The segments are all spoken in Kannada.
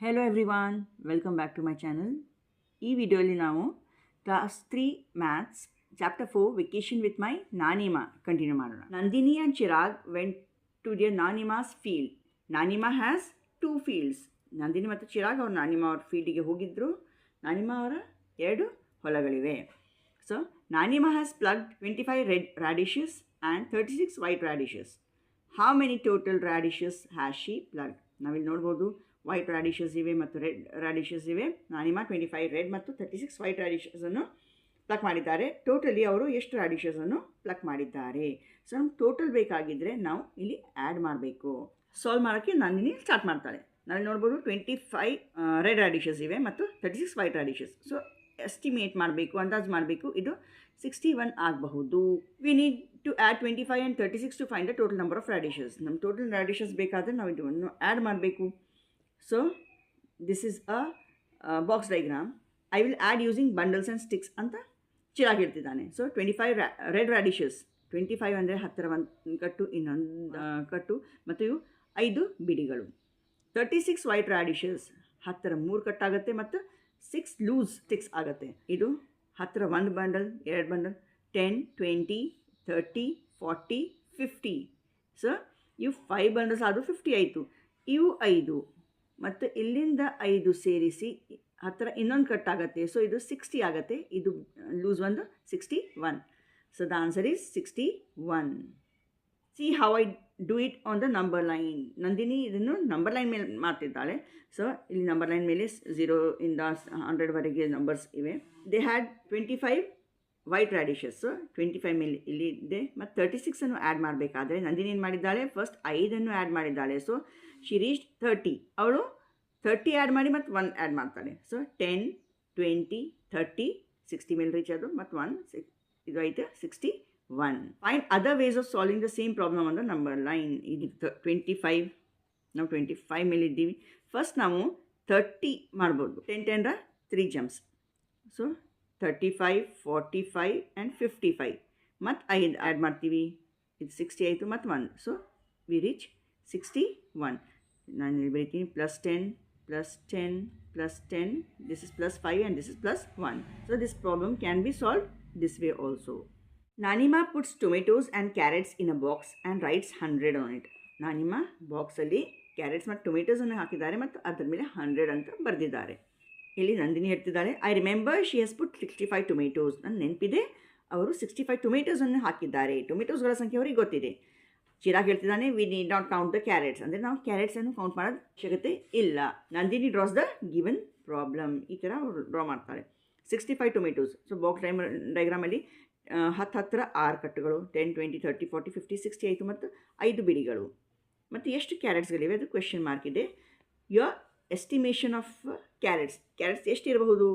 Hello everyone, welcome back to my channel. ಈ ವಿಡಿಯೋಲಿ ನಾವು class 3 maths chapter 4 vacation with my Nanima continue ಮಾಡೋಣ. Nandini and Chirag went to their ನಾನಿಮಾಸ್ field. Nanima has 2 fields. Nandini ಮತ್ತು ಚಿರಾಗ್ ಅವರು ನಾನಿಮಾ ಅವ್ರ ಫೀಲ್ಡಿಗೆ ಹೋಗಿದ್ದರು. ನಾನಿಮಾ ಅವರ 2 ಹೊಲಗಳಿವೆ. So Nanima has plucked 25 red radishes and 36 white radishes. How many total radishes has she plucked? ನಾವಿಲ್ಲಿ ನೋಡ್ಬೋದು, ವೈಟ್ ರಾಡಿಶಸ್ ಇವೆ ಮತ್ತು ರೆಡ್ ರಾಡಿಶಸ್ ಇವೆ. ನಾನಿಮಾ 25 ರೆಡ್ ಮತ್ತು 36 ವೈಟ್ ರಾಡಿಶಸನ್ನು ಪ್ಲಕ್ ಮಾಡಿದ್ದಾರೆ. ಟೋಟಲಿ ಅವರು ಎಷ್ಟು ರಾಡಿಶಸನ್ನು ಪ್ಲಕ್ ಮಾಡಿದ್ದಾರೆ? ಸೊ ನಮ್ಗೆ ಟೋಟಲ್ ಬೇಕಾಗಿದ್ದರೆ ನಾವು ಇಲ್ಲಿ ಆ್ಯಡ್ ಮಾಡಬೇಕು. ಸಾಲ್ವ್ ಮಾಡೋಕ್ಕೆ ನಂದಿನಿ ಸ್ಟಾರ್ಟ್ ಮಾಡ್ತಾಳೆ. ನಾವಿಲ್ಲಿ ನೋಡ್ಬೋದು 25 ರೆಡ್ ರಾಡಿಶಸ್ ಇವೆ ಮತ್ತು 36 ವೈಟ್ ರಾಡಿಶಸ್. ಸೊ ಎಸ್ಟಿಮೇಟ್ ಮಾಡಬೇಕು, ಅಂದಾಜು ಮಾಡಬೇಕು. ಇದು 61 ಆಗಬಹುದು. We need to add 25 and 36 to find the total number of radishes. ನಮ್ಮ ಟೋಟಲ್ ರಾಡಿಶಸ್ ಬೇಕಾದರೆ ನಾವು ಇದನ್ನು ಆ್ಯಡ್ ಮಾಡಬೇಕು. So this is a box diagram. I will add using bundles and sticks ಅಂತ ಚಿರಾಗ್ ಹೇಳ್ತಿದ್ದಾನೆ. ಸೊ 25 ರೆಡ್ ರಾಡಿಶಸ್, 25 ಅಂದರೆ 10ರ ಒಂದು ಕಟ್ಟು, ಇನ್ನೊಂದು ಕಟ್ಟು ಮತ್ತು ಇವು 5 ಬಿಡಿಗಳು. 36 ವೈಟ್ ರಾಡಿಶಸ್, 10ರ 3 ಕಟ್ಟಾಗುತ್ತೆ ಮತ್ತು 6 ಲೂಸ್ ಸ್ಟಿಕ್ಸ್ ಆಗುತ್ತೆ. ಇದು 10ರ 1 ಬಂಡಲ್, 2 ಬಂಡಲ್, 10, 20, 30, 40, 50. ಸೊ ಇವು 5 ಬಂಡಲ್ಸ್ ಆದರೂ 50 ಆಯಿತು. ಇವು 5 ಮತ್ತು ಇಲ್ಲಿಂದ 5 ಸೇರಿಸಿ 10ರ ಇನ್ನೊಂದು ಕಟ್ಟಾಗತ್ತೆ. ಸೊ ಇದು 60 ಆಗುತ್ತೆ. ಇದು ಲೂಸ್ ಒಂದು 61. So the answer is 61. C how I do it on the number line. Nandini ಇದನ್ನು ನಂಬರ್ ಲೈನ್ ಮೇಲೆ ಮಾಡ್ತಿದ್ದಾಳೆ. ಸೊ ಇಲ್ಲಿ ನಂಬರ್ ಲೈನ್ ಮೇಲೆ 0 ಇಂದ 100ವರೆಗೆ ನಂಬರ್ಸ್ ಇವೆ. They had 25 white radishes. So 25 ಮೇಲೆ ಇಲ್ಲಿ ಇದೆ ಮತ್ತು 36 ಆ್ಯಡ್ ಮಾಡಬೇಕಾದ್ರೆ ನಂದಿನಿ ಏನು ಮಾಡಿದ್ದಾಳೆ, ಫಸ್ಟ್ 5 ಆ್ಯಡ್ ಮಾಡಿದ್ದಾಳೆ. So she reach 30. ಅವಳು 30 ಆ್ಯಡ್ ಮಾಡಿ ಮತ್ತು 1 ಆ್ಯಡ್ ಮಾಡ್ತಾಳೆ. ಸೊ 10, 20, 30, 60 ಮೇಲೆ ರೀಚ್ ಅದು ಮತ್ತು 1 ಇದು ಐತೆ 61. Find other ways of solving the same problem on the number line. ಇದು 25, ನಾವು 25 ಮೇಲೆ ಇದ್ದೀವಿ. ಫಸ್ಟ್ ನಾವು 30 ಮಾಡ್ಬೋದು. 10 10 3 ಜಂಪ್ಸ್. ಸೊ 35, 45 ಆ್ಯಂಡ್ 55 ಮತ್ತು 5 ಆ್ಯಡ್ ಮಾಡ್ತೀವಿ. ಇದು 60 ಆಯಿತು ಮತ್ತು 1. So we reach 61. ನಾನು ಇಲ್ಲಿ ಬರೀತೀನಿ +10, +10, +10. This is +5 and this is +1. So this problem can be solve this way also. Nanima puts tomatoes and carrots in a box and writes 100 on it. Nanima ಬಾಕ್ಸಲ್ಲಿ ಕ್ಯಾರೆಟ್ಸ್ ಮತ್ತು ಟೊಮೆಟೋಸನ್ನು ಹಾಕಿದ್ದಾರೆ ಮತ್ತು ಅದರ ಮೇಲೆ 100 ಅಂತ ಬರೆದಿದ್ದಾರೆ. ಇಲ್ಲಿ ನಂದಿನಿ ಹೇಳ್ತಿದ್ದಾಳೆ, I remember she has put 65 tomatoes. ನನ್ನ ನೆನಪಿದೆ, ಅವರು 65 ಟೊಮೆಟೋಸನ್ನು ಹಾಕಿದ್ದಾರೆ. ಟೊಮೆಟೋಸ್ಗಳ ಸಂಖ್ಯೆ ಅವರಿಗೆ ಗೊತ್ತಿದೆ. ಚಿರಾಗ್ ಹೇಳ್ತಿದ್ದಾನೆ, we need not count the carrots. ಅಂದರೆ ನಾವು ಕ್ಯಾರೆಟ್ಸನ್ನು ಕೌಂಟ್ ಮಾಡೋದು ಅವಶ್ಯಕತೆ ಇಲ್ಲ. Nandini draws the given problem. ಈ ಥರ ಅವರು ಡ್ರಾ ಮಾಡ್ತಾರೆ. 65 ಟೊಮೆಟೋಸ್. ಸೊ ಬಾಕ್ಸ್ ಡೈಗ್ರಾಮಲ್ಲಿ 10 6 ಕಟ್ಟುಗಳು, 10, 20, 30, 40, 50, 60 ಆಯಿತು ಮತ್ತು 5 ಬಿಡಿಗಳು. ಮತ್ತು ಎಷ್ಟು ಕ್ಯಾರೆಟ್ಸ್ಗಳಿವೆ ಅದು ಕ್ವೆಶ್ಚನ್ ಮಾರ್ಕ್ ಇದೆ. ಯೋರ್ ಎಸ್ಟಿಮೇಷನ್ ಆಫ್ ಕ್ಯಾರೆಟ್ಸ್ ಎಷ್ಟಿರಬಹುದು?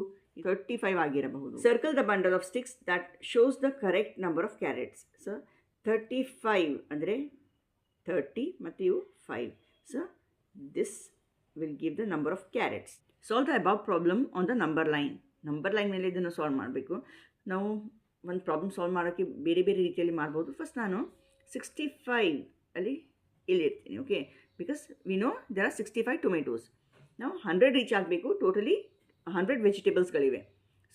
35 ಆಗಿರಬಹುದು. Circle the bundle of sticks that shows the correct number of carrots. So 35 ಅಂದರೆ 30 ಮತ್ತು ಇವು 5. So this will give the number of carrots. Solve the above problem on the number line. Number line ಮೇಲೆ ಇದನ್ನು ಸಾಲ್ವ್ ಮಾಡಬೇಕು. ನಾವು ಒಂದು ಪ್ರಾಬ್ಲಮ್ ಸಾಲ್ವ್ ಮಾಡೋಕ್ಕೆ ಬೇರೆ ಬೇರೆ ರೀತಿಯಲ್ಲಿ ಮಾಡ್ಬೋದು. ಫಸ್ಟ್ ನಾನು 65 ಅಲ್ಲಿ ಇಲ್ಲಿರ್ತೀನಿ. Okay, because we know there are 65 tomatoes. ನಾವು 100 ರೀಚ್ ಆಗಬೇಕು. ಟೋಟಲಿ 100 ವೆಜಿಟೇಬಲ್ಸ್ಗಳಿವೆ.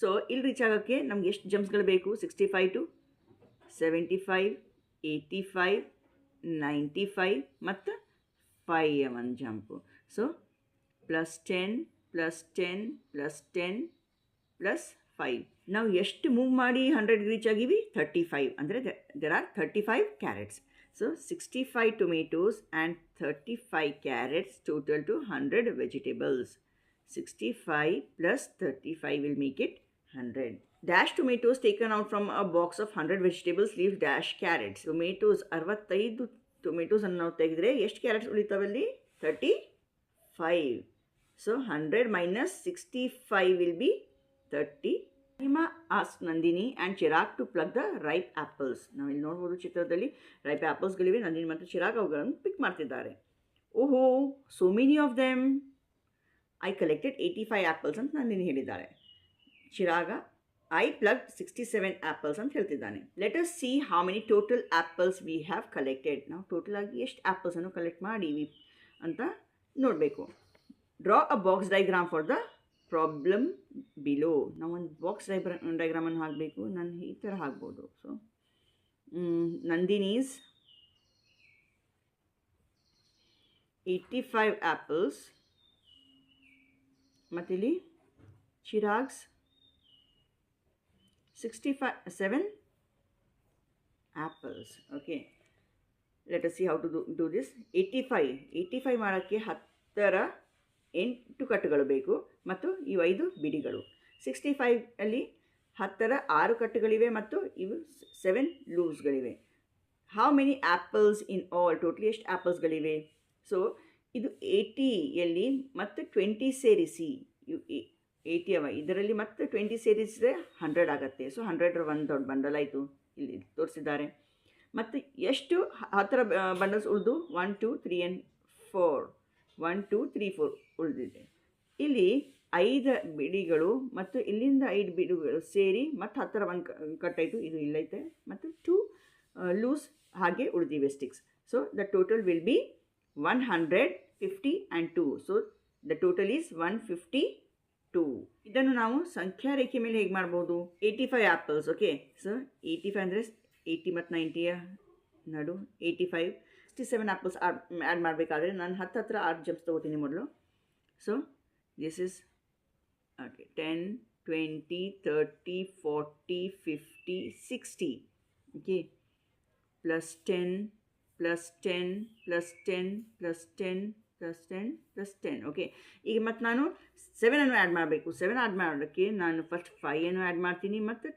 ಸೊ ಇಲ್ಲಿ ರೀಚ್ ಆಗೋಕ್ಕೆ ನಮ್ಗೆ ಎಷ್ಟು ಜಂಪ್ಸ್ಗಳು ಬೇಕು? 65 to 75, 85, 95 ಮತ್ತು 5 ಒಂದು ಜಂಪು. ಸೊ +10, +10, +10, +5. ನಾವು ಎಷ್ಟು ಮೂವ್ ಮಾಡಿ 100 ರೀಚ್ ಆಗಿವಿ? 35. ಅಂದರೆ there are 35 carrots. So 65 tomatoes and 35 carrots total to 100 vegetables. 65 plus 35 will make it 100. Dash tomatoes taken out from a box of 100 vegetables leaves dash carrots. Tomatoes 65 tomatoes ಅನ್ನು ನಾವು ತೆಗೆದರೆ ಎಷ್ಟು carrots ಉಳಿತಾವಲ್ಲಿ? 35. So 100 minus 65 will be 30. Naima asked Nandini and Chirag to pluck the ripe apples. ನಾವು ಇಲ್ಲಿ ನೋಡ್ಬೋದು ಚಿತ್ರದಲ್ಲಿ ರೈಪ್ ಆ್ಯಪಲ್ಸ್ಗಳಿವೆ. ನಂದಿನಿ ಮತ್ತು ಚಿರಾಗ್ ಅವುಗಳನ್ನು ಪಿಕ್ ಮಾಡ್ತಿದ್ದಾರೆ. ಓಹೋ, so many of them. I collected 85 apples ಅಂತ ನಂದಿನಿ ಹೇಳಿದ್ದಾಳೆ. ಚಿರಾಗ ಐ ಪ್ಲಗ್ 67 ಆ್ಯಪಲ್ಸ್ ಅಂತ ಹೇಳ್ತಿದ್ದಾನೆ. Let us see how many total apples we have collected. ನಾವು ಟೋಟಲ್ ಆಗಿ ಎಷ್ಟು ಆ್ಯಪಲ್ಸನ್ನು ಕಲೆಕ್ಟ್ ಮಾಡೀವಿ ಅಂತ ನೋಡಬೇಕು. Draw a box diagram for the problem below. ನಾವು ಒಂದು ಬಾಕ್ಸ್ ಡೈಗ್ರಾಮನ್ನು ಹಾಕಬೇಕು. ನಾನು ಈ ಥರ ಹಾಕ್ಬೋದು. ಸೊ ನಂದಿನೀಸ್ 85 ಆ್ಯಪಲ್ಸ್, ಮತ್ತಿಲ್ಲಿ ಚಿರಾಗ್ಸ್ 67 apples. Okay, let us see how to do this. 85 ಮಾಡೋಕ್ಕೆ 10ರ 8 ಕಟ್ಟುಗಳು ಬೇಕು ಮತ್ತು ಇವು 5 ಬಿಡಿಗಳು. 65 ಅಲ್ಲಿ 10ರ 6 ಕಟ್ಟುಗಳಿವೆ ಮತ್ತು ಇವು 7 ಲೂಸ್ಗಳಿವೆ. How many apples in all? Totally ಎಷ್ಟು ಆ್ಯಪಲ್ಸ್ಗಳಿವೆ? ಸೊ ಇದು 80ಯಲ್ಲಿ ಮತ್ತು 20 ಸೇರಿಸಿ, 80 ಅವ, ಇದರಲ್ಲಿ ಮತ್ತೆ 20 ಸೇರಿಸಿದ್ರೆ 100 ಆಗುತ್ತೆ. ಸೊ 100ರ ಒಂದು ದೊಡ್ಡ ಬಂಡಲ್ ಆಯಿತು, ಇಲ್ಲಿ ತೋರಿಸಿದ್ದಾರೆ. ಮತ್ತು ಎಷ್ಟು 10 ಬಂಡಲ್ಸ್ ಉಳಿದು 1 2 3 and 4 1 2 3 4 ಉಳಿದಿದೆ. ಇಲ್ಲಿ 5 ಬಿಡಿಗಳು ಮತ್ತು ಇಲ್ಲಿಂದ 5 ಬಿಡಿಗಳು ಸೇರಿ ಮತ್ತು 10ರ ಒಂದು ಕಟ್ಟಾಯಿತು, ಇದು ಇಲ್ಲೈತೆ, ಮತ್ತು 2 ಲೂಸ್ ಹಾಗೆ ಉಳಿದಿವೆ sticks. So the total will be 150 and 2. So the total is 152. ಇದನ್ನು ನಾವು ಸಂಖ್ಯಾ ರೇಖೆ ಮೇಲೆ ಹೇಗೆ ಮಾಡ್ಬೋದು? 85 ಆ್ಯಪಲ್ಸ್. ಓಕೆ, ಸೊ 85 ಅಂದರೆ 80 ಮತ್ತು 90ಯ ನಡು 85, 67 ಆ್ಯಪಲ್ಸ್ ಆ್ಯಡ್ ಮಾಡಬೇಕಾದ್ರೆ ನಾನು 10 6 ಜಂಪ್ಸ್ ತೊಗೋತೀನಿ ಮೊದಲು. So this is okay 10 20 30 40 50 60. Okay, plus 10 plus 10 plus 10 plus 10 plus 10 plus 10. Okay, ಈಗ ಮತ್ತು ನಾನು 7 ಆ್ಯಡ್ ಮಾಡಬೇಕು. 7 ಆ್ಯಡ್ ಮಾಡೋಕ್ಕೆ ನಾನು ಫಸ್ಟ್ 5 ಆ್ಯಡ್ ಮಾಡ್ತೀನಿ ಮತ್ತು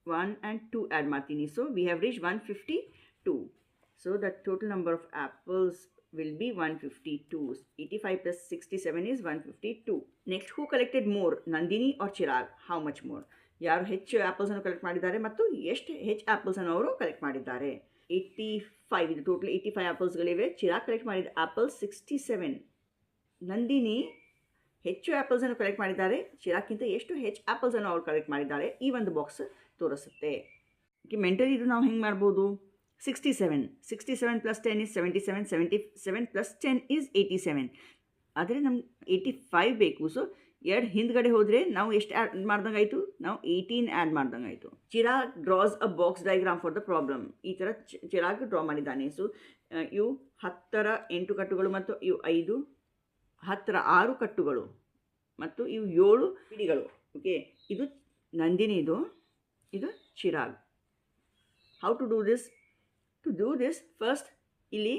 1 and 2 ಆ್ಯಡ್ ಮಾಡ್ತೀನಿ. So we have reach 152. So the total number of apples will be 152. 85 plus 67 is 152. Next, who collected more, Nandini or Chirag? How much more? ಯಾರು ಹೆಚ್ಚು ಆ್ಯಪಲ್ಸನ್ನು ಕಲೆಕ್ಟ್ ಮಾಡಿದ್ದಾರೆ ಮತ್ತು ಎಷ್ಟು ಹೆಚ್ಚು ಆ್ಯಪಲ್ಸನ್ನು ಅವರು ಕಲೆಕ್ಟ್ ಮಾಡಿದ್ದಾರೆ? 85, ಇದು ಟೋಟಲ್ 85 ಆ್ಯಪಲ್ಸ್ಗಳಿವೆ. ಚಿರಾಗ್ ಕಲೆಕ್ಟ್ ಮಾಡಿದ ಆ್ಯಪಲ್ಸ್ 67. ನಂದಿನಿ ಹೆಚ್ಚು ಆ್ಯಪಲ್ಸನ್ನು ಕಲೆಕ್ಟ್ ಮಾಡಿದ್ದಾರೆ, ಚಿರಾಗ್ಗಿಂತ ಎಷ್ಟು ಹೆಚ್ಚು ಆ್ಯಪಲ್ಸನ್ನು ಅವ್ರು ಕಲೆಕ್ಟ್ ಮಾಡಿದ್ದಾರೆ, ಈ ಒಂದು ಬಾಕ್ಸ್ ತೋರಿಸುತ್ತೆ. ಓಕೆ, ಮೆಂಟಲಿ ಇದು ನಾವು ಹೆಂಗೆ ಮಾಡ್ಬೋದು? 67 plus 10 is 77, 77 plus 10 is 87. ಆದರೆ ನಮ್ಗೆ 85 ಬೇಕು. ಸೊ 2 ಹಿಂದ್ಗಡೆ ಹೋದರೆ ನಾವು ಎಷ್ಟು ಆ್ಯಡ್ ಮಾಡ್ದಂಗೆ ಆಯಿತು? ನಾವು 18 ಆ್ಯಡ್ ಮಾಡ್ದಂಗೆ ಆಯಿತು. Chirag draws a box diagram for the problem. ಈ ಥರ ಚಿರಾಗ್ ಡ್ರಾ ಮಾಡಿದ್ದಾನೆ. ಸೊ ಇವು 10ರ 8 ಕಟ್ಟುಗಳು ಮತ್ತು ಇವು 5, 10ರ 6 ಕಟ್ಟುಗಳು ಮತ್ತು ಇವು 7 ಬಿಡಿಗಳು. ಓಕೆ, ಇದು ನಂದಿನಿದು, ಇದು Chirag. How to do this? To do this first ಇಲ್ಲಿ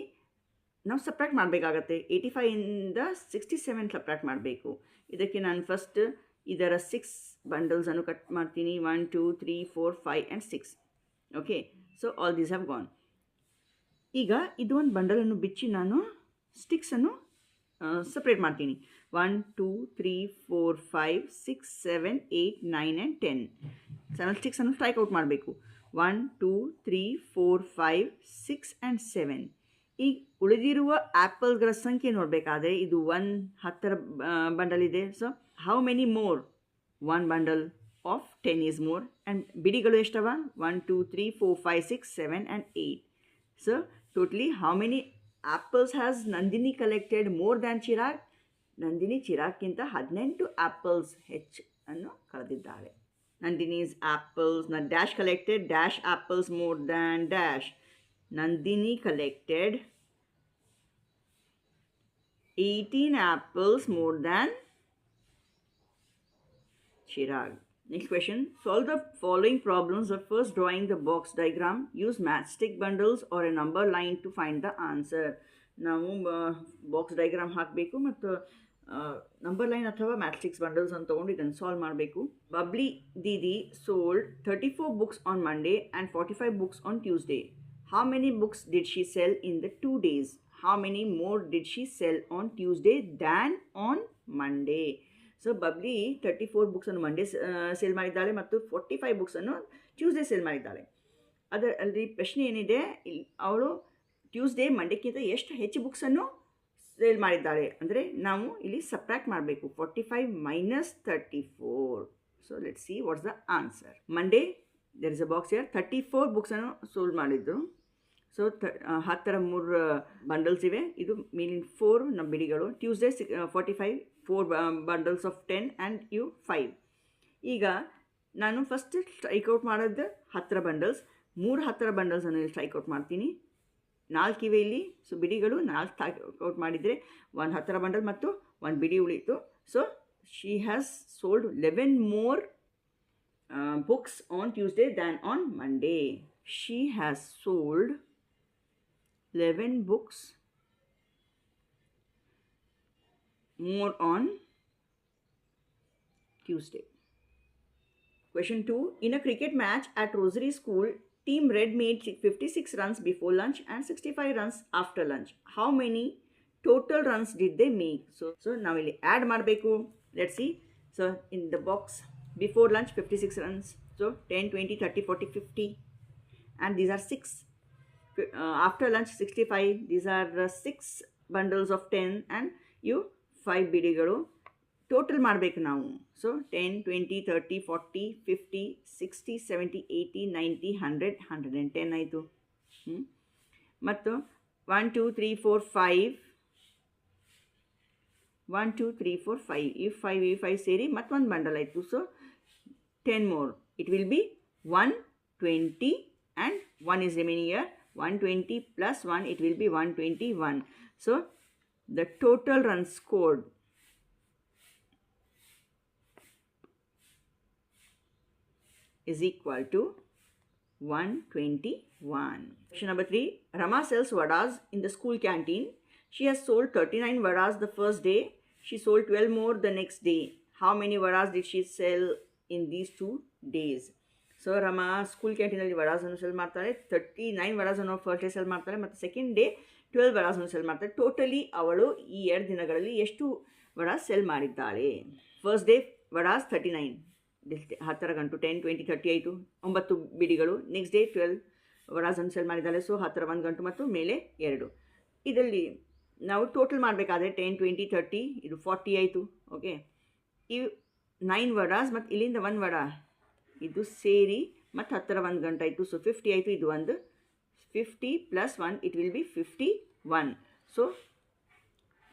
ನಾವು ಸಪ್ರೇಟ್ ಮಾಡಬೇಕಾಗತ್ತೆ. 85ಇಂದ 67 ಸಪ್ರೇಟ್ ಮಾಡಬೇಕು. ಇದಕ್ಕೆ ನಾನು ಫಸ್ಟ್ ಇದರ 6 ಬಂಡಲ್ಸನ್ನು ಕಟ್ ಮಾಡ್ತೀನಿ. 1 2 3 4 5 and 6. Okay, so all these have gone. ಈಗ ಇದು ಒಂದು ಬಂಡಲನ್ನು ಬಿಚ್ಚಿ ನಾನು ಸ್ಟಿಕ್ಸನ್ನು ಸಪ್ರೇಟ್ ಮಾಡ್ತೀನಿ. 1 2 3 4 5 6 7 8 9 and 10. 7 ಸ್ಟಿಕ್ಸನ್ನು ಸ್ಟ್ರೈಕ್ ಔಟ್ ಮಾಡಬೇಕು. 1 2 3 4 5 6 and 7. ಈಗ ಉಳಿದಿರುವ ಆ್ಯಪಲ್ಗಳ ಸಂಖ್ಯೆ ನೋಡಬೇಕಾದ್ರೆ ಇದು 10ರ ಬಂಡಲ್ ಇದೆ. So how many more? 1 bundle of 10 is more. And ಬಿಡಿಗಳು ಎಷ್ಟವ? 1 2 3 4 5 6 7 and 8. So totally how many apples has Nandini collected more than Chirag? Nandini ಚಿರಾಗ್ಗಿಂತ 18 ಆ್ಯಪಲ್ಸ್ ಹೆಚ್ಚು ಅನ್ನು ಕಳೆದಿದ್ದಾರೆ. Nandini's apples, dash collected dash apples more than dash. Nandini collected 18 apples more than Chirag. Next question. Solve the following problems by first drawing the box diagram. Use matchstick bundles or a number line to find the answer. ನಾವು ಬಾಕ್ಸ್ ಡೈಗ್ರಾಮ್ ಹಾಕಬೇಕು ಮತ್ತು ನಂಬರ್ ಲೈನ್ ಅಥವಾ ಮ್ಯಾಟ್ರಿಕ್ಸ್ ಬಂಡಲ್ಸ್ ಅಂತ ತೊಗೊಂಡು ಇದನ್ನು ಸಾಲ್ವ್ ಮಾಡಬೇಕು. Bubbly Didi sold 34 books on Monday and 45 books on Tuesday. How many books did she sell in the 2 days? How many more did she sell on Tuesday than on Monday? So Babli 34 ಬುಕ್ಸನ್ನು ಮಂಡೇ ಸೇಲ್ ಮಾಡಿದ್ದಾಳೆ ಮತ್ತು 45 ಬುಕ್ಸನ್ನು ಟ್ಯೂಸ್ಡೇ ಸೇಲ್ ಮಾಡಿದ್ದಾಳೆ. ಅದರಲ್ಲಿ ಪ್ರಶ್ನೆ ಏನಿದೆ, ಅವಳು ಟ್ಯೂಸ್ಡೇ ಮಂಡೇಕ್ಕಿಂತ ಎಷ್ಟು ಹೆಚ್ಚು ಬುಕ್ಸನ್ನು ಸೇಲ್ ಮಾಡಿದ್ದಾಳೆ ಅಂದರೆ ನಾವು ಇಲ್ಲಿ ಸಬ್ಟ್ರಾಕ್ಟ್ ಮಾಡಬೇಕು. 45 minus 34. So let's see what's the answer. Monday there is a box here. 34 ಬುಕ್ಸನ್ನು ಸೋಲ್ಡ್ ಮಾಡಿದ್ದು. ಸೊ 10 3 ಬಂಡಲ್ಸ್ ಇವೆ. ಇದು ಮೇಲಿನ 4 ನಮ್ಮ ಬಿಡಿಗಳು. Tuesday 45 4 bundles of 10 and you 5. ಈಗ ನಾನು ಫಸ್ಟ್ ಸ್ಟ್ರೈಕ್ಔಟ್ ಮಾಡೋದು 10 ಬಂಡಲ್ಸ್. 10 ಬಂಡಲ್ಸನ್ನು ಇಲ್ಲಿ ಸ್ಟ್ರೈಕ್ಔಟ್ ಮಾಡ್ತೀನಿ. 4 ಇವೆ ಇಲ್ಲಿ. ಸೊ ಬಿಡಿಗಳು 4 ಸ್ಟ್ರೈಕ್ಔಟ್ ಮಾಡಿದರೆ 10 ಬಂಡಲ್ ಮತ್ತು 1 ಬಿಡಿ ಉಳಿತು. So she has sold 11 more books on Tuesday than on Monday. She has sold 11 books more on Tuesday. Question 2. In a cricket match at Rosary School, Team Red made 56 runs before lunch and 65 runs after lunch. How many total runs did they make? So now we'll add ಮಾಡಬೇಕು. Let's see. So in the box, before lunch 56 runs. So 10, 20, 30, 40, 50. And these are 6. After lunch 65. These are 6 bundles of 10 and you 5 ಬಿಡಿಗಳು. Total ಮಾಡಬೇಕು ನಾವು. ಸೊ 10, 20, 30, 40, 50, 60, 70, 80, 90, 100, 110 ಆಯಿತು. ಮತ್ತು 1, 2, 3, 4, 5. 1, 2, 3, 4, 5. ಈ 5 ಸೇರಿ ಮತ್ತೊಂದು ಬಂಡಲ್ ಆಯಿತು. So 10 more. It will be 120 and 1 is remaining here. 120 plus 1, it will be 121. So the total runs scored is equal to 121. Question number 3. Rama sells vadas in the school canteen. She has sold 39 vadas the first day. She sold 12 more the next day. How many vadas did she sell in these 2 days? So Rama school ಕ್ಯಾಂಟೀನಲ್ಲಿ ವಡಾಸನ್ನು ಸೆಲ್ ಮಾಡ್ತಾಳೆ. 39 ವಡಾಸನ್ನು ಫಸ್ಟ್ ಡೇ ಸೆಲ್ ಮಾಡ್ತಾಳೆ ಮತ್ತು ಸೆಕೆಂಡ್ ಡೇ 12 ವಡಾಸನ್ನು ಸೆಲ್ ಮಾಡ್ತಾಳೆ. ಟೋಟಲಿ ಅವಳು ಈ 2 ದಿನಗಳಲ್ಲಿ ಎಷ್ಟು ವಡಾಸ್ ಸೆಲ್ ಮಾಡಿದ್ದಾಳೆ? ಫಸ್ಟ್ ಡೇ ವಡಾಸ್ 39, 10 ಗಂಟು 10, 20, 30 ಆಯಿತು. 9 ಬಿಡಿಗಳು. ನೆಕ್ಸ್ಟ್ ಡೇ 12 ವಡಾಸನ್ನು ಸೆಲ್ ಮಾಡಿದ್ದಾಳೆ. ಸೊ 10 1 ಗಂಟು ಮತ್ತು ಮೇಲೆ 2. ಇದರಲ್ಲಿ ನಾವು ಟೋಟಲ್ ಮಾಡಬೇಕಾದ್ರೆ 10, 20, 30 ಇದು 40 ಆಯಿತು. ಓಕೆ, ಈ 9 ವಡಾಸ್ ಮತ್ತು ಇಲ್ಲಿಂದ 1 ವಡ ಇದು ಸೇರಿ ಮತ್ತು 10 1 ಗಂಟೆ ಆಯಿತು. ಸೊ 50 ಆಯಿತು. ಇದು ಒಂದು 50 plus 1 it will be 51. So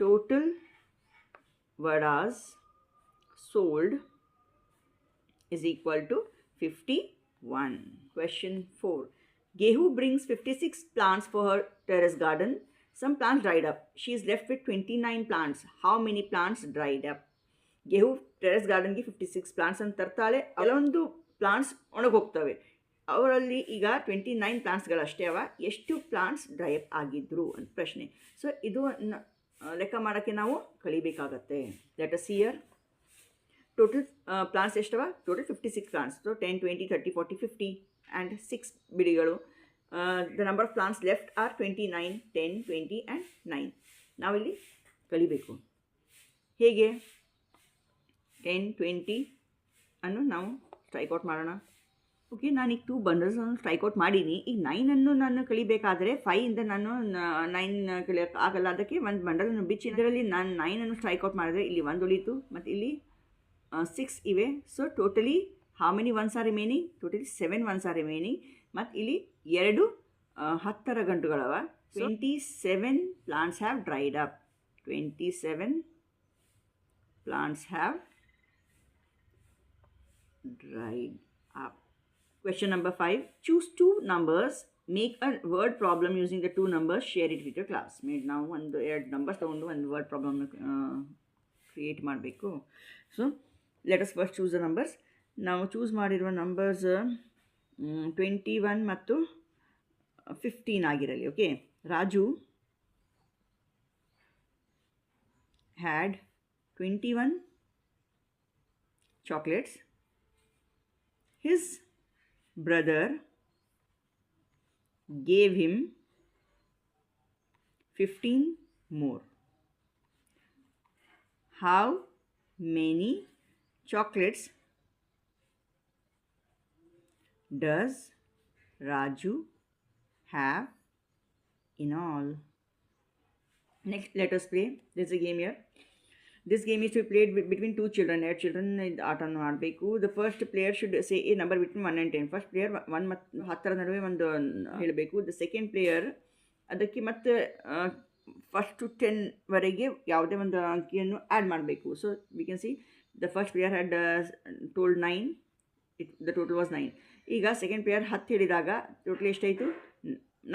total vadas sold is equal to 51. Question 4. Gehu brings 56 plants for her terrace garden. Some plants dried up. She is left with 29 plants. How many plants dried up? Gehu terrace garden ಗೆ 56 plants ಅಂತ ತರ್ತಾಳೆ. ಕೆಲವೊಂದು ಪ್ಲಾಂಟ್ಸ್ ಒಣಗೋಗ್ತವೆ. ಅವರಲ್ಲಿ ಈಗ 29 ಪ್ಲಾಂಟ್ಸ್ಗಳಷ್ಟೇ ಅವ. ಎಷ್ಟು ಪ್ಲಾಂಟ್ಸ್ ಡ್ರೈ ಅಪ್ ಆಗಿದ್ರು ಅಂತ ಪ್ರಶ್ನೆ. ಸೊ ಇದು ಲೆಕ್ಕ ಮಾಡೋಕ್ಕೆ ನಾವು ಕಲಿಬೇಕಾಗತ್ತೆ. Let us see here. Total plants ಎಷ್ಟವ? Total 56 plants. ಸೊ 10, 20, 30, 40, 50 ಆ್ಯಂಡ್ 6 ಬಿಡಿಗಳು. The number of plants left are 29, 10, 20 and 9. ನಾವಿಲ್ಲಿ ಕಲಿಬೇಕು. ಹೇಗೆ 10, 20 ಅನ್ನು ನಾವು ಸ್ಟ್ರೈಕ್ಔಟ್ ಮಾಡೋಣ. ಓಕೆ, ನಾನೀಗ 2 ಬಂಡಲ್ಸನ್ನು ಸ್ಟ್ರೈಕ್ಔಟ್ ಮಾಡೀನಿ. ಈಗ 9ಅನ್ನು ನಾನು ಕಲಿಬೇಕಾದರೆ 5ಇಂದ ನಾನು 9 ಕಲಿಯೋಕ್ಕೆ ಆಗಲ್ಲ. ಅದಕ್ಕೆ ಒಂದು ಬಂಡಲನ್ನು ಬಿಚ್ಚಿ ಇದರಲ್ಲಿ ನಾನು 9ಅನ್ನು ಸ್ಟ್ರೈಕ್ಔಟ್ ಮಾಡಿದ್ರೆ ಇಲ್ಲಿ 1 ಉಳೀತು ಮತ್ತು ಇಲ್ಲಿ 6 ಇವೆ. So totally how many ones are remaining? Totally 7 ones are remaining. ಮತ್ತು ಇಲ್ಲಿ 2 10 ಗಂಟುಗಳವ. 27 plants have dried up. 27 plants have dried up. Question number 5. Choose 2 numbers. Make a word problem using the 2 numbers. Share it with your classmate. ನಾವು 1-2 ನಂಬರ್ಸ್ ತೊಗೊಂಡು ಒಂದು ವರ್ಡ್ ಪ್ರಾಬ್ಲಮ್ನ ಕ್ರಿಯೇಟ್ ಮಾಡಬೇಕು. So let us first choose the numbers. ನಾವು ಚೂಸ್ ಮಾಡಿರುವ ನಂಬರ್ಸ್ 21 ಮತ್ತು 15 ಆಗಿರಲಿ. Okay, Raju had 21 chocolates. His brother gave him 15 more. How many chocolates does Raju have in all? Next, let us play. There's a game here. This game is to played between two children. ಎರಡು ಚಿಲ್ಡ್ರನ್ ಇದು ಆಟವನ್ನು ಆಡಬೇಕು. The first player should say a number between 1 and 10. First player 1 ಮತ್ತು 10 ನಡುವೆ ಒಂದು ಹೇಳಬೇಕು. ದ ಸೆಕೆಂಡ್ ಪ್ಲೇಯರ್ ಅದಕ್ಕೆ ಮತ್ತು ಫಸ್ಟ್ ಟು 10ವರೆಗೆ ಯಾವುದೇ ಒಂದು ಅಂಕಿಯನ್ನು ಆ್ಯಡ್ ಮಾಡಬೇಕು. So we can see the first player had told 9, the total was 9. ಈಗ ಸೆಕೆಂಡ್ ಪ್ಲೇಯರ್ 10 ಹೇಳಿದಾಗ ಟೋಟಲ್ ಎಷ್ಟಾಯಿತು?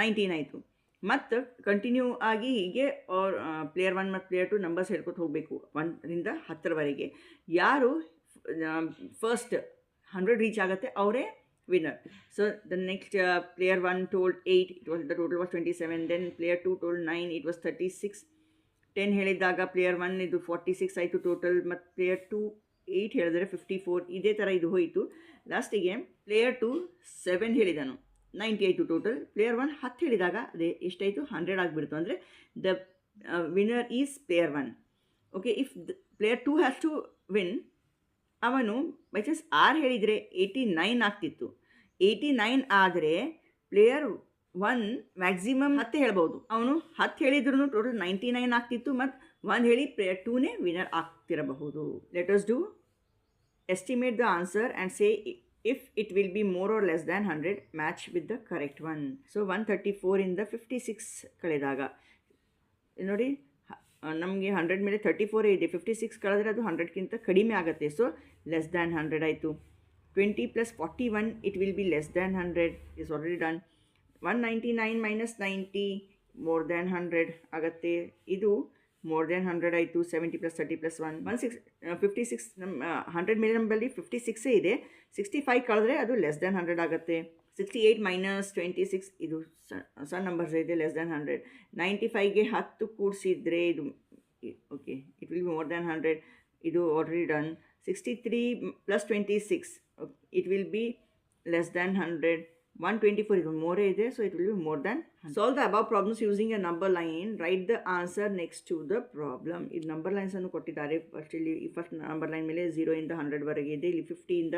19 ಆಯಿತು. ಮತ್ತು ಕಂಟಿನ್ಯೂ ಆಗಿ ಹೀಗೆ ಪ್ಲೇಯರ್ 1 ಮತ್ತು ಪ್ಲೇಯರ್ 2 ನಂಬರ್ಸ್ ಹೇಳ್ಕೊತ ಹೋಗಬೇಕು 1ರಿಂದ 10ರವರೆಗೆ. ಯಾರು ಫಸ್ಟ್ 100 ರೀಚ್ ಆಗುತ್ತೆ ಅವರೇ winner. So the next player 1 told 8, the total was 27. Then player 2 told 9, it was 36. 10 ಹೇಳಿದಾಗ ಪ್ಲೇಯರ್ 1 ಇದು 46 ಆಯಿತು ಟೋಟಲ್, ಮತ್ತು ಪ್ಲೇಯರ್ 2 8 ಹೇಳಿದರೆ 54. ಇದೇ ಥರ ಇದು ಹೋಯಿತು. ಲಾಸ್ಟಿಗೆ ಪ್ಲೇಯರ್ 2 7 ಹೇಳಿದನು, 90 ಆಯಿತು ಟೋಟಲ್. ಪ್ಲೇಯರ್ 1 10 ಹೇಳಿದಾಗ ಅದೇ ಎಷ್ಟಾಯಿತು? 100 ಆಗಿಬಿಡ್ತು. ಅಂದರೆ the winner is player 1. Okay, if player 2 has to win, ಅವನು ಬೈ ಚಾನ್ಸ್ 6 ಹೇಳಿದರೆ 89 ಆಗ್ತಿತ್ತು. 89 ಆದರೆ ಪ್ಲೇಯರ್ 1 ಮ್ಯಾಕ್ಸಿಮಮ್ 10 ಹೇಳ್ಬೋದು. ಅವನು 10 ಹೇಳಿದ್ರೂ ಟೋಟಲ್ 99 ಆಗ್ತಿತ್ತು, ಮತ್ತು 1 ಹೇಳಿ ಪ್ಲೇಯರ್ 2ನೇ ವಿನ್ನರ್ ಆಗ್ತಿರಬಹುದು. Let us do estimate the answer and say if it will be more or less than 100, match with the correct one. So 134 ಇಂದ 56 ಕಳೆದಾಗ ನೋಡಿ ನಮಗೆ 100 ಮೇಲೆ 34 ಇದೆ, 56 ಕಳೆದ್ರೆ ಅದು 100ಕ್ಕಿಂತ ಕಡಿಮೆ ಆಗುತ್ತೆ. ಸೊ ಲೆಸ್ ದ್ಯಾನ್ 100 ಆಯಿತು. 20 + 41 it will be less than 100, is already done. 199 - 90 more than 100 ಆಗುತ್ತೆ. ಇದು ಮೋರ್ ದ್ಯಾನ್ 100 ಆಯಿತು. 70 + 30 + 1 56. ನಮ್ಮ 100 ಮೇಲೆ ನಮ್ಮಲ್ಲಿ 56 ಇದೆ. 65 ಕಳೆದ್ರೆ ಅದು ಲೆಸ್ ದ್ಯಾನ್ 100 ಆಗುತ್ತೆ. 68 - 26 ಇದು ಸಣ್ಣ ನಂಬರ್ಸ್ ಇದೆ, ಲೆಸ್ ದ್ಯಾನ್ 100. 95ಗೆ 10 ಕೂಡಿಸಿದ್ರೆ ಇದು okay it will be more than 100, ಇದು already done. 63 + 26 it will be less than 100. 124 ಇದು ಮೋರೇ ಇದೆ, so it will be more than. Solve the above problems using a number line. Write the answer next to the problem. ಇದು ನಂಬರ್ ಲೈನ್ಸನ್ನು ಕೊಟ್ಟಿದ್ದಾರೆ. ಫಸ್ಟ್ ಇಲ್ಲಿ ಈ ಫಸ್ಟ್ ನಂಬರ್ ಲೈನ್ ಮೇಲೆ 0 ಇಂದ 100ವರೆಗೆ ಇದೆ. ಇಲ್ಲಿ 50 ಇಂದ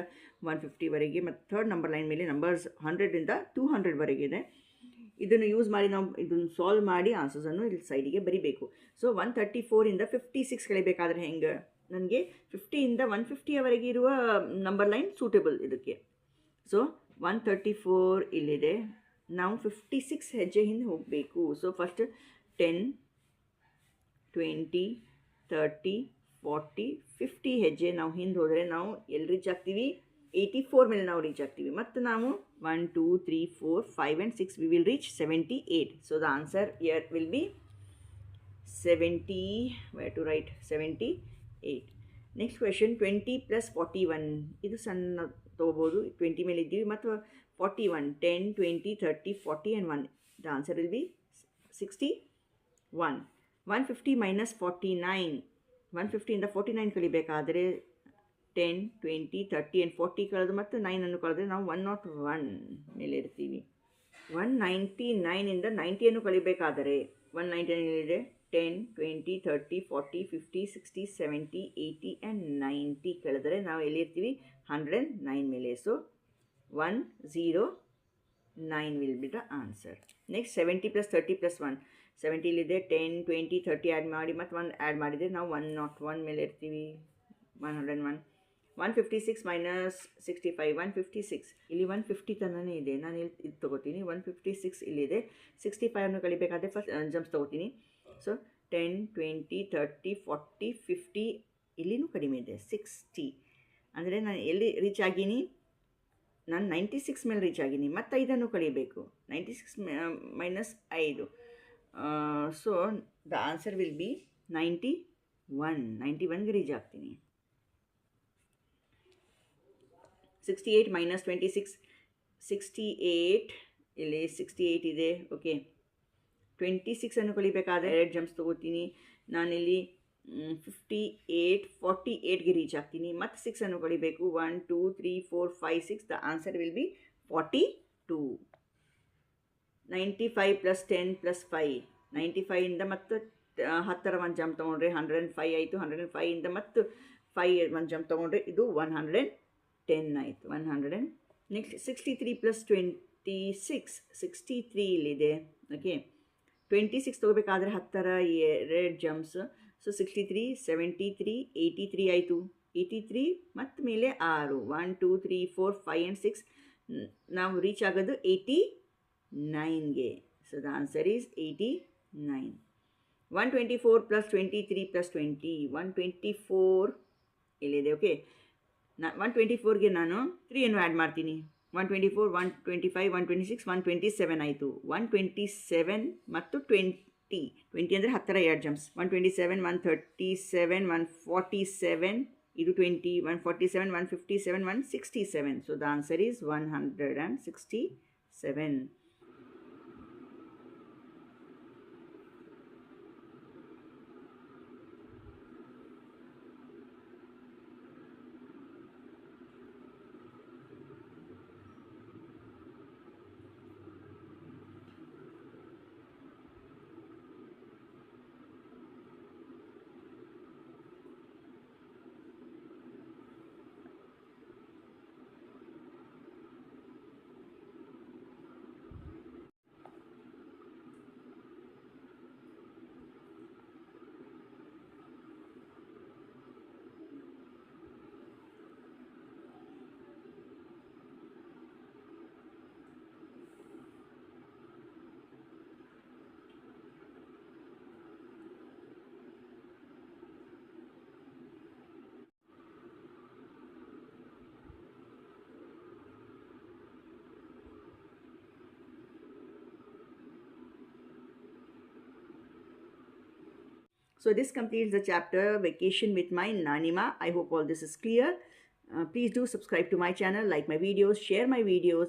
150ವರೆಗೆ, ಮತ್ತು ಥರ್ಡ್ ನಂಬರ್ ಲೈನ್ ಮೇಲೆ ನಂಬರ್ಸ್ 100 ಇಂದ 200ವರೆಗೆ ಇದೆ. ಇದನ್ನು ಯೂಸ್ ಮಾಡಿ ನಾವು ಇದನ್ನು ಸಾಲ್ವ್ ಮಾಡಿ ಆನ್ಸರ್ಸನ್ನು ಇಲ್ಲಿ ಸೈಡಿಗೆ ಬರಿಬೇಕು. ಸೊ 134 ಇಂದ 56 ಕಳಿಬೇಕಾದ್ರೆ ಹೆಂಗೆ? ನನಗೆ 50 ಇಂದ 150ವರೆಗೆ ಇರುವ ನಂಬರ್ ಲೈನ್ ಸೂಟೇಬಲ್ ಇದಕ್ಕೆ. ಸೊ 134 ಇಲ್ಲಿದೆ. ನಾವು 56 ಹೆಜ್ಜೆ ಹಿಂದೆ ಹೋಗಬೇಕು. ಸೊ ಫಸ್ಟ್ 10, 20, 30, 40, 50 ಹೆಜ್ಜೆ ನಾವು ಹಿಂದೆ ಹೋದರೆ ನಾವು ಎಲ್ಲಿ ರೀಚ್ ಆಗ್ತೀವಿ? 84 ಮೇಲೆ ನಾವು ರೀಚ್ ಆಗ್ತೀವಿ. ಮತ್ತು ನಾವು 1, 2, 3, 4, 5 and 6 we will reach 78. So the answer here will be 70. Where to write 78. Next question 20 + 41. ಇದು ಸಣ್ಣ ತೊಗೋಬೋದು. 20 ಮೇಲೆ ಇದ್ದೀವಿ ಮತ್ತು 41. 10, 20, 30, 40 and 1. The answer will B 61. 150 - 49. 150 ಇಂದ 49 ಕಳಿಬೇಕಾದರೆ 10, 20, 30 and 40 ಕಳೆದು ಮತ್ತು 9 ಕಳೆದ್ರೆ ನಾವು 101 ಮೇಲೆ ಇರ್ತೀವಿ. 199 ಇಂದ 90 ಕಳಿಬೇಕಾದರೆ 199 ಇದೆ. 10, 20, 30, 40, 50, 60, 70, 80 and 90 ಕಳೆದರೆ ನಾವು ಎಲ್ಲಿರ್ತೀವಿ? 109 ಮೇಲೆ. So 109 will be the answer. Next 70 + 30 + 1. 70 ಇಲ್ಲಿದೆ. 10, 20, 30 ಆ್ಯಡ್ ಮಾಡಿ ಮತ್ತು 1 ಆ್ಯಡ್ ಮಾಡಿದರೆ ನಾವು 101 ಮೇಲೆ ಇರ್ತೀವಿ. 101. 156 - 65. 156 ಇಲ್ಲಿ 150 ತನಕ ಇದೆ. ನಾನು ಇಲ್ಲಿ ಇದು ತೊಗೋತೀನಿ. 156 ಇಲ್ಲಿದೆ. 65 ಕಳಿಬೇಕಾದ್ರೆ ಫಸ್ಟ್ ಜಂಪ್ಸ್ ತೊಗೋತೀನಿ. ಸೊ 10, 20, 30, 40, 50 ಇಲ್ಲಿನೂ ಕಡಿಮೆ ಇದೆ 60. ಅಂದರೆ ನಾನು ಎಲ್ಲಿ ರೀಚ್ ಆಗೀನಿ? ನಾನು 96 ಮೇಲೆ ರೀಚ್ ಆಗೀನಿ. ಮತ್ತು 5 ಕಳಿಬೇಕು. 96 - 5. So the answer will be 91. 91ಗೆ ರೀಚ್ ಆಗ್ತೀನಿ. 68 - 26. 68 ಇಲ್ಲಿ 68 ಇದೆ. ಓಕೆ, 26 ಕಳಿಬೇಕಾದ್ರೆ 2 ಜಂಪ್ಸ್ ತೊಗೋತೀನಿ. ನಾನಿಲ್ಲಿ 58, 48ಗೆ ರೀಚ್ ಆಗ್ತೀನಿ. ಮತ್ತು 6 ಕಳಿಬೇಕು. 1, 2, 3, 4, 5, 6. The answer will be 42. 95 + 10 + 5. 95 ಇಂದ ಮತ್ತು 10ರ 1 ಜಂಪ್ ತೊಗೊಂಡ್ರೆ 105 ಆಯಿತು. 105 ಇಂದ ಮತ್ತು 5 1 ಜಂಪ್ ತೊಗೊಂಡ್ರೆ ಇದು 110 ಆಯಿತು. 100. ನೆಕ್ಸ್ಟ್ 63 + 26. 63 ಇಲ್ಲಿದೆ. Okay, 26 ತೊಗೋಬೇಕಾದ್ರೆ 10ರ 2 jumps. ಸೊ 63, 73, 83 ಆಯಿತು. 83 ಮತ್ತು ಮೇಲೆ 6, 1 2 3 4 5 ಆ್ಯಂಡ್ 6, ನಾವು ರೀಚ್ ಆಗೋದು 89ಗೆ. So the answer is 89. 124 plus 23 plus 20, 124 ಇಲ್ಲಿದೆ. ಓಕೆ, 124ಗೆ ನಾನು 3 ಆ್ಯಡ್ ಮಾಡ್ತೀನಿ. 124, 125, 126, 127 ಆಯಿತು. 127 ಮತ್ತು 20 ಅಂದರೆ 10 ಎರಡು ಜಂಪ್ಸ್. 127, 137, 147, ಇದು 20, 147, 157, 167. So the answer is 167. So this completes the chapter Vacation with my Nanima. I hope all this is clear. Please do subscribe to my channel, like my videos, share my videos.